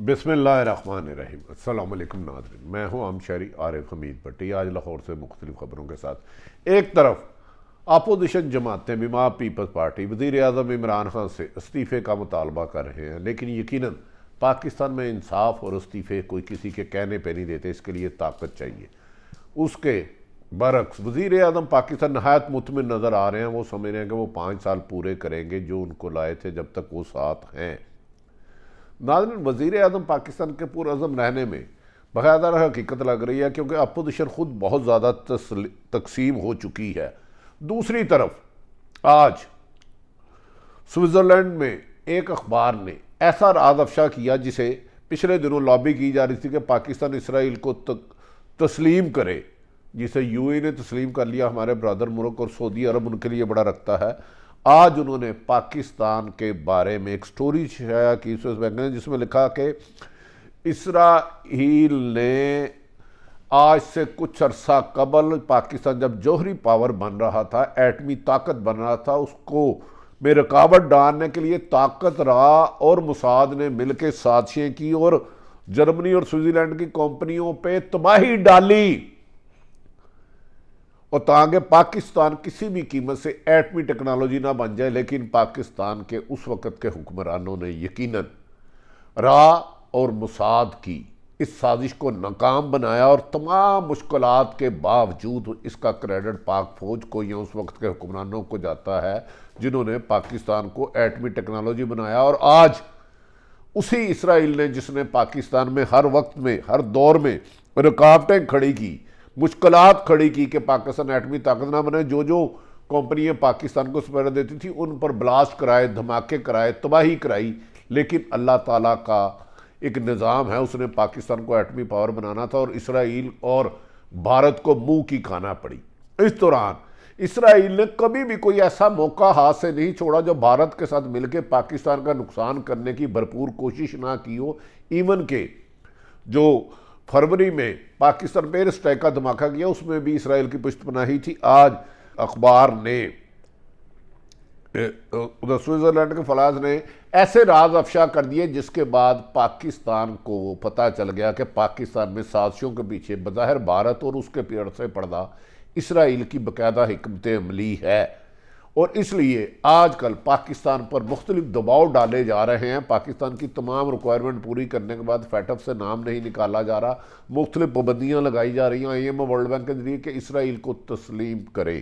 بسم اللہ الرحمن الرحیم۔ السلام علیکم ناظرین، میں ہوں امشہری عارف حمید بھٹی۔ آج لاہور سے مختلف خبروں کے ساتھ ایک طرف اپوزیشن جماعتیں بما پیپلز پارٹی وزیر اعظم عمران خان سے استعفے کا مطالبہ کر رہے ہیں، لیکن یقیناً پاکستان میں انصاف اور استعفے کوئی کسی کے کہنے پہ نہیں دیتے، اس کے لیے طاقت چاہیے۔ اس کے برعکس وزیر اعظم پاکستان نہایت مطمئن نظر آ رہے ہیں، وہ سمجھ رہے ہیں کہ وہ 5 سال پورے کریں گے جو ان کو لائے تھے جب تک وہ ساتھ ہیں۔ ناظرین، وزیر اعظم پاکستان کے پرعزم رہنے میں باقاعدہ حقیقت لگ رہی ہے، کیونکہ اپوزیشن خود بہت زیادہ تقسیم ہو چکی ہے۔ دوسری طرف آج سوئٹزرلینڈ میں ایک اخبار نے ایسا راز افشا کیا جسے پچھلے دنوں لابی کی جا رہی تھی کہ پاکستان اسرائیل کو تسلیم کرے، جسے یو اے نے تسلیم کر لیا، ہمارے برادر ملک، اور سعودی عرب ان کے لیے بڑا رکھتا ہے۔ آج انہوں نے پاکستان کے بارے میں ایک سٹوری شائع کی سوئس بینک نے، جس میں لکھا کہ اسرائیل نے آج سے کچھ عرصہ قبل پاکستان جب جوہری پاور بن رہا تھا، ایٹمی طاقت بن رہا تھا، اس کو میں رکاوٹ ڈالنے کے لیے طاقت رہا اور موساد نے مل کے سازشیں کی اور جرمنی اور سوئٹزرلینڈ کی کمپنیوں پہ تباہی ڈالی، اور تاکہ پاکستان کسی بھی قیمت سے ایٹمی ٹیکنالوجی نہ بن جائے۔ لیکن پاکستان کے اس وقت کے حکمرانوں نے یقیناً را اور موساد کی اس سازش کو ناکام بنایا، اور تمام مشکلات کے باوجود اس کا کریڈٹ پاک فوج کو یا اس وقت کے حکمرانوں کو جاتا ہے جنہوں نے پاکستان کو ایٹمی ٹیکنالوجی بنایا۔ اور آج اسی اسرائیل نے، جس نے پاکستان میں ہر وقت میں ہر دور میں رکاوٹیں کھڑی کی، مشکلات کھڑی کی کہ پاکستان ایٹمی طاقت نہ بنے، جو کمپنیاں پاکستان کو سپرد دیتی تھی ان پر بلاسٹ کرائے، دھماکے کرائے، تباہی کرائی، لیکن اللہ تعالیٰ کا ایک نظام ہے، اس نے پاکستان کو ایٹمی پاور بنانا تھا اور اسرائیل اور بھارت کو منہ کی کھانا پڑی۔ اس دوران اسرائیل نے کبھی بھی کوئی ایسا موقع ہاتھ سے نہیں چھوڑا جو بھارت کے ساتھ مل کے پاکستان کا نقصان کرنے کی بھرپور کوشش نہ کی ہو۔ ایون کہ جو فروری میں پاکستان پہ ایئر اسٹرائیک کا دھماکہ کیا، اس میں بھی اسرائیل کی پشت پناہی تھی۔ آج اخبار نے سوئٹزرلینڈ کے فلاز نے ایسے راز افشا کر دیے جس کے بعد پاکستان کو پتہ چل گیا کہ پاکستان میں سازشوں کے پیچھے بظاہر بھارت اور اس کے پیڑ سے پردہ اسرائیل کی باقاعدہ حکمت عملی ہے، اور اس لیے آج کل پاکستان پر مختلف دباؤ ڈالے جا رہے ہیں۔ پاکستان کی تمام ریکوائرمنٹ پوری کرنے کے بعد فیٹف سے نام نہیں نکالا جا رہا، مختلف پابندیاں لگائی جا رہی ہیں I M O World Bank کے ذریعے کہ اسرائیل کو تسلیم کرے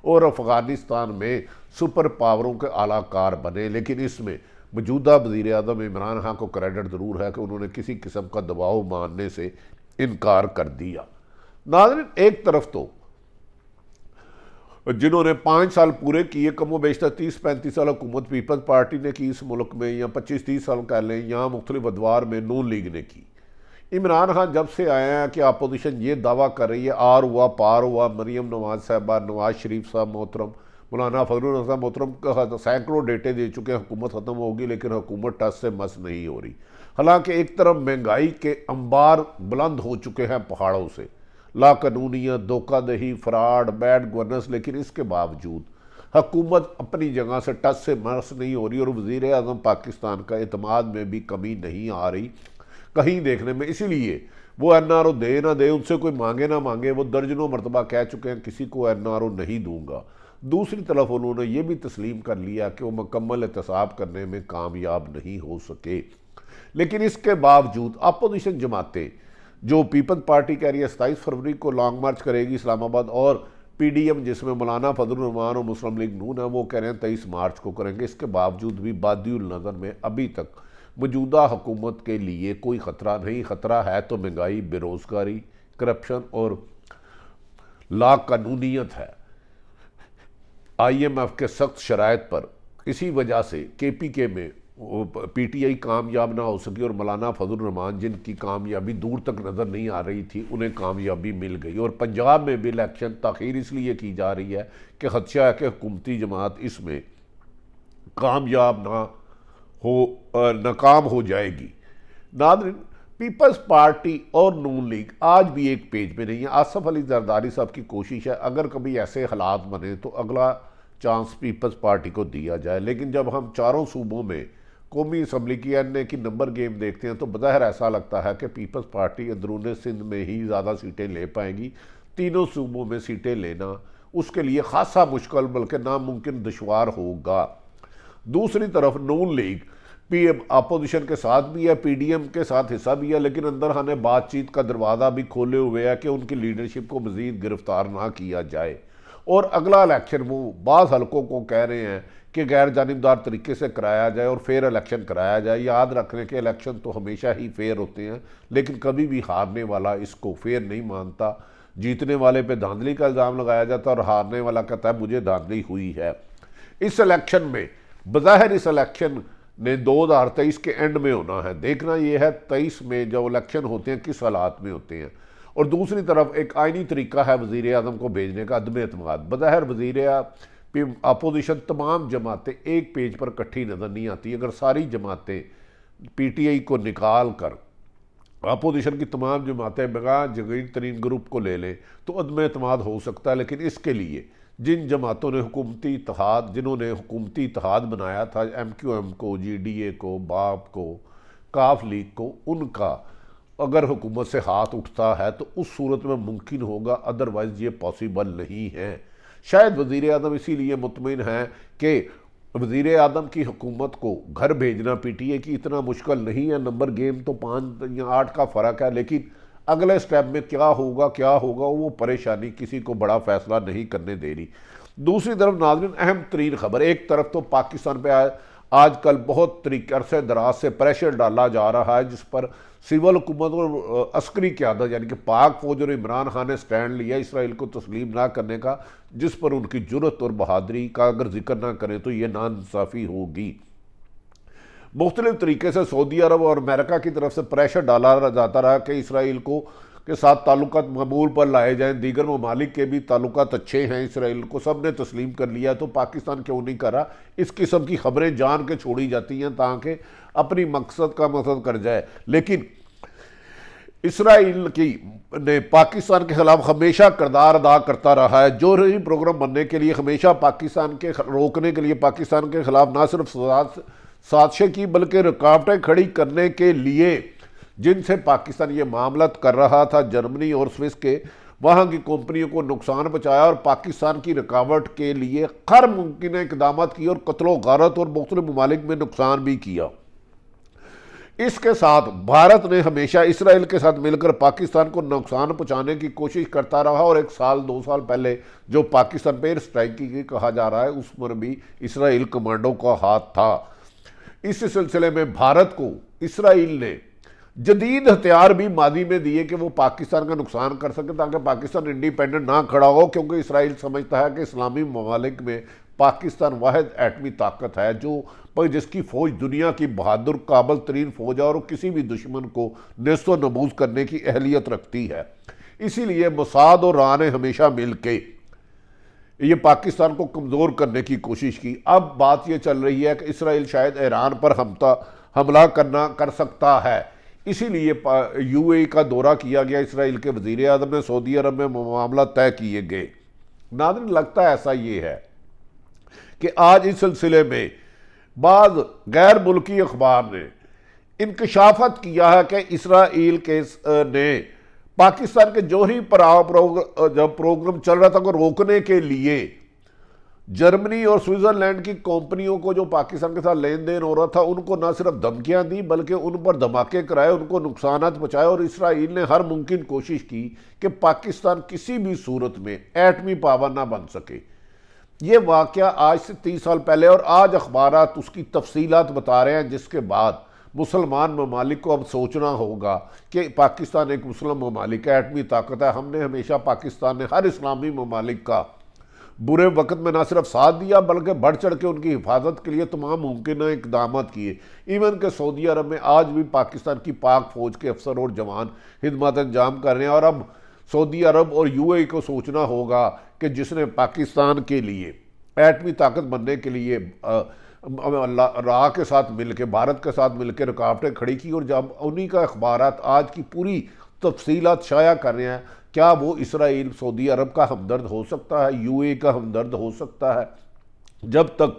اور افغانستان میں سپر پاوروں کے اعلیٰ کار بنے۔ لیکن اس میں موجودہ وزیر اعظم عمران خان کو کریڈٹ ضرور ہے کہ انہوں نے کسی قسم کا دباؤ ماننے سے انکار کر دیا۔ ناظرین، ایک طرف تو جنہوں نے 5 سال پورے کیے، کم و بیشتر 30-35 سال حکومت پیپلز پارٹی نے کی اس ملک میں، یا 25-30 سال کہہ لیں، یا مختلف ادوار میں نون لیگ نے کی۔ عمران خان جب سے آئے ہیں کہ اپوزیشن یہ دعویٰ کر رہی ہے آر ہوا پار ہوا، مریم نواز صاحبہ، نواز شریف صاحب محترم، مولانا فضل الرحمان صاحب محترم کا سینکڑوں ڈیٹے دے چکے ہیں حکومت ختم ہوگی، لیکن حکومت ٹس سے مس نہیں ہو رہی۔ حالانکہ ایک طرف مہنگائی کے انبار بلند ہو چکے ہیں پہاڑوں سے، لا قانونیت، دھوکہ دہی، فراڈ، بیڈ گورننس، لیکن اس کے باوجود حکومت اپنی جگہ سے ٹس سے مس نہیں ہو رہی، اور وزیر اعظم پاکستان کا اعتماد میں بھی کمی نہیں آ رہی کہیں دیکھنے میں۔ اسی لیے وہ این آر او دے نہ دے، ان سے کوئی مانگے نہ مانگے، وہ درجنوں مرتبہ کہہ چکے ہیں کسی کو این آر او نہیں دوں گا۔ دوسری طرف انہوں نے یہ بھی تسلیم کر لیا کہ وہ مکمل احتساب کرنے میں کامیاب نہیں ہو سکے۔ لیکن اس کے باوجود اپوزیشن جماعتیں، جو پیپلز پارٹی کہہ رہی ہے 27 فروری کو لانگ مارچ کرے گی اسلام آباد، اور پی ڈی ایم جس میں مولانا فضل الرحمان اور مسلم لیگ نون ہے، وہ کہہ رہے ہیں 23 مارچ کو کریں گے۔ اس کے باوجود بھی بادی النظر میں ابھی تک موجودہ حکومت کے لیے کوئی خطرہ نہیں۔ خطرہ ہے تو مہنگائی، بے روزگاری، کرپشن اور لا قانونیت ہے۔ آئی ایم ایف کے سخت شرائط پر اسی وجہ سے کے پی کے میں پی ٹی آئی کامیاب نہ ہو سکی، اور مولانا فضل الرحمان جن کی کامیابی دور تک نظر نہیں آ رہی تھی انہیں کامیابی مل گئی۔ اور پنجاب میں بھی الیکشن تاخیر اس لیے کی جا رہی ہے کہ خدشہ ہے کہ حکومتی جماعت اس میں کامیاب ناکام ہو جائے گی۔ ناظرین، پیپلز پارٹی اور نون لیگ آج بھی ایک پیج پہ نہیں ہے۔ آصف علی زرداری صاحب کی کوشش ہے اگر کبھی ایسے حالات بنے تو اگلا چانس پیپلز پارٹی کو دیا جائے، لیکن جب ہم چاروں صوبوں میں قومی اسمبلی کی این اے کی نمبر گیم دیکھتے ہیں تو بظاہر ایسا لگتا ہے کہ پیپلز پارٹی اندرون سندھ میں ہی زیادہ سیٹیں لے پائیں گی. تینوں صوبوں میں سیٹیں لینا اس کے لیے خاصا مشکل بلکہ ناممکن دشوار ہوگا. دوسری طرف نون لیگ پی ایم اپوزیشن کے ساتھ بھی ہے, پی ڈی ایم کے ساتھ حصہ بھی ہے, لیکن اندر خانے بات چیت کا دروازہ بھی کھولے ہوئے ہے کہ ان کی لیڈرشپ کو مزید گرفتار نہ کیا جائے. اور اگلا الیکشن وہ بعض حلقوں کو کہہ رہے ہیں کہ غیر جانبدار طریقے سے کرایا جائے اور فیئر الیکشن کرایا جائے. یاد رکھنے کے الیکشن تو ہمیشہ ہی فیئر ہوتے ہیں, لیکن کبھی بھی ہارنے والا اس کو فیئر نہیں مانتا. جیتنے والے پہ دھاندلی کا الزام لگایا جاتا ہے اور ہارنے والا کہتا ہے مجھے دھاندلی ہوئی ہے. اس الیکشن میں بظاہر اس الیکشن نے 2023 کے اینڈ میں ہونا ہے. دیکھنا یہ ہے 23 میں جو الیکشن ہوتے ہیں کس حالات میں ہوتے ہیں. اور دوسری طرف ایک آئینی طریقہ ہے وزیر اعظم کو بھیجنے کا, عدم اعتماد. بظاہر اپوزیشن تمام جماعتیں ایک پیج پر اکٹھی نظر نہیں آتی. اگر ساری جماعتیں پی ٹی آئی کو نکال کر اپوزیشن کی تمام جماعتیں بغیر جگیر ترین گروپ کو لے لیں تو عدم اعتماد ہو سکتا ہے. لیکن اس کے لیے جنہوں نے حکومتی اتحاد بنایا تھا, ایم کیو ایم کو, جی ڈی اے کو, باپ کو, کاف لیگ کو, ان کا اگر حکومت سے ہاتھ اٹھتا ہے تو اس صورت میں ممکن ہوگا, ادروائز یہ پاسیبل نہیں ہے. شاید وزیر اعظم اسی لیے مطمئن ہیں کہ وزیر اعظم کی حکومت کو گھر بھیجنا پی ٹی اے کی اتنا مشکل نہیں ہے. نمبر گیم تو 5 یا 8 کا فرق ہے, لیکن اگلے سٹیپ میں کیا ہوگا وہ پریشانی کسی کو بڑا فیصلہ نہیں کرنے دے رہی. دوسری طرف ناظرین اہم ترین خبر, ایک طرف تو پاکستان پہ آج کل بہت عرصے دراز سے پریشر ڈالا جا رہا ہے جس پر سول حکومت اور عسکری قیادت یعنی کہ پاک فوج اور عمران خان نے سٹینڈ لیا اسرائیل کو تسلیم نہ کرنے کا, جس پر ان کی جرت اور بہادری کا اگر ذکر نہ کریں تو یہ ناانصافی ہوگی. مختلف طریقے سے سعودی عرب اور امریکہ کی طرف سے پریشر ڈالا جاتا رہا کہ اسرائیل کے ساتھ تعلقات معمول پر لائے جائیں. دیگر ممالک کے بھی تعلقات اچھے ہیں اسرائیل کو, سب نے تسلیم کر لیا, تو پاکستان کیوں نہیں کرا؟ اس قسم کی خبریں جان کے چھوڑی جاتی ہیں تاکہ اپنی مقصد کا مقصد کر جائے. لیکن اسرائیل نے پاکستان کے خلاف ہمیشہ کردار ادا کرتا رہا ہے. جوہری پروگرام بننے کے لیے ہمیشہ پاکستان کے روکنے کے لیے پاکستان کے خلاف نہ صرف سازشیں کی بلکہ رکاوٹیں کھڑی کرنے کے لیے جن سے پاکستان یہ معاملات کر رہا تھا جرمنی اور سوئس کے, وہاں کی کمپنیوں کو نقصان پہنچایا اور پاکستان کی رکاوٹ کے لیے ہر ممکنہ اقدامات کی اور قتل و غارت اور مختلف ممالک میں نقصان بھی کیا. اس کے ساتھ بھارت نے ہمیشہ اسرائیل کے ساتھ مل کر پاکستان کو نقصان پہنچانے کی کوشش کرتا رہا, اور 1 سال 2 سال پہلے جو پاکستان پہ ایئر اسٹرائک کی کہا جا رہا ہے اس پر بھی اسرائیل کمانڈو کا ہاتھ تھا. اس سلسلے میں بھارت کو اسرائیل نے جدید ہتھیار بھی ماضی میں دیے کہ وہ پاکستان کا نقصان کر سکے تاکہ پاکستان انڈیپینڈنٹ نہ کھڑا ہو, کیونکہ اسرائیل سمجھتا ہے کہ اسلامی ممالک میں پاکستان واحد ایٹمی طاقت ہے جس کی فوج دنیا کی بہادر قابل ترین فوج ہے اور کسی بھی دشمن کو نیست و نبوز کرنے کی اہلیت رکھتی ہے. اسی لیے موساد اور راہ نے ہمیشہ مل کے یہ پاکستان کو کمزور کرنے کی کوشش کی. اب بات یہ چل رہی ہے کہ اسرائیل شاید ایران پر حملہ کر سکتا ہے, اسی لیے یو اے ای کا دورہ کیا گیا اسرائیل کے وزیر اعظم نے, سعودی عرب میں معاملہ طے کیے گئے. ناظرین لگتا ہے ایسا یہ ہے کہ آج اس سلسلے میں بعض غیر ملکی اخبار نے انکشافات کیا ہے کہ اسرائیل نے پاکستان کے جوہری جب پروگرام چل رہا تھا کو روکنے کے لیے جرمنی اور سوئٹزرلینڈ کی کمپنیوں کو جو پاکستان کے ساتھ لین دین ہو رہا تھا ان کو نہ صرف دھمکیاں دی بلکہ ان پر دھماکے کرائے, ان کو نقصانات پہنچائے, اور اسرائیل نے ہر ممکن کوشش کی کہ پاکستان کسی بھی صورت میں ایٹمی پاور نہ بن سکے. یہ واقعہ آج سے 30 سال پہلے, اور آج اخبارات اس کی تفصیلات بتا رہے ہیں, جس کے بعد مسلمان ممالک کو اب سوچنا ہوگا کہ پاکستان ایک مسلم ممالک ہے, ایٹمی طاقت ہے. ہم نے ہمیشہ پاکستان نے ہر اسلامی ممالک کا برے وقت میں نہ صرف ساتھ دیا بلکہ بڑھ چڑھ کے ان کی حفاظت کے لیے تمام ممکنہ اقدامات کیے. ایون کہ سعودی عرب میں آج بھی پاکستان کی پاک فوج کے افسر اور جوان خدمات انجام کر رہے ہیں, اور اب سعودی عرب اور یو اے ای کو سوچنا ہوگا کہ جس نے پاکستان کے لیے ایٹمی طاقت بننے کے لیے راہ کے ساتھ مل کے بھارت کے ساتھ مل کے رکاوٹیں کھڑی کی, اور جب انہی کا اخبارات آج کی پوری تفصیلات شائع کر رہے ہیں, کیا وہ اسرائیل سعودی عرب کا ہمدرد ہو سکتا ہے, یو اے ای کا ہمدرد ہو سکتا ہے؟ جب تک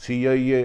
CIA,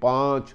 5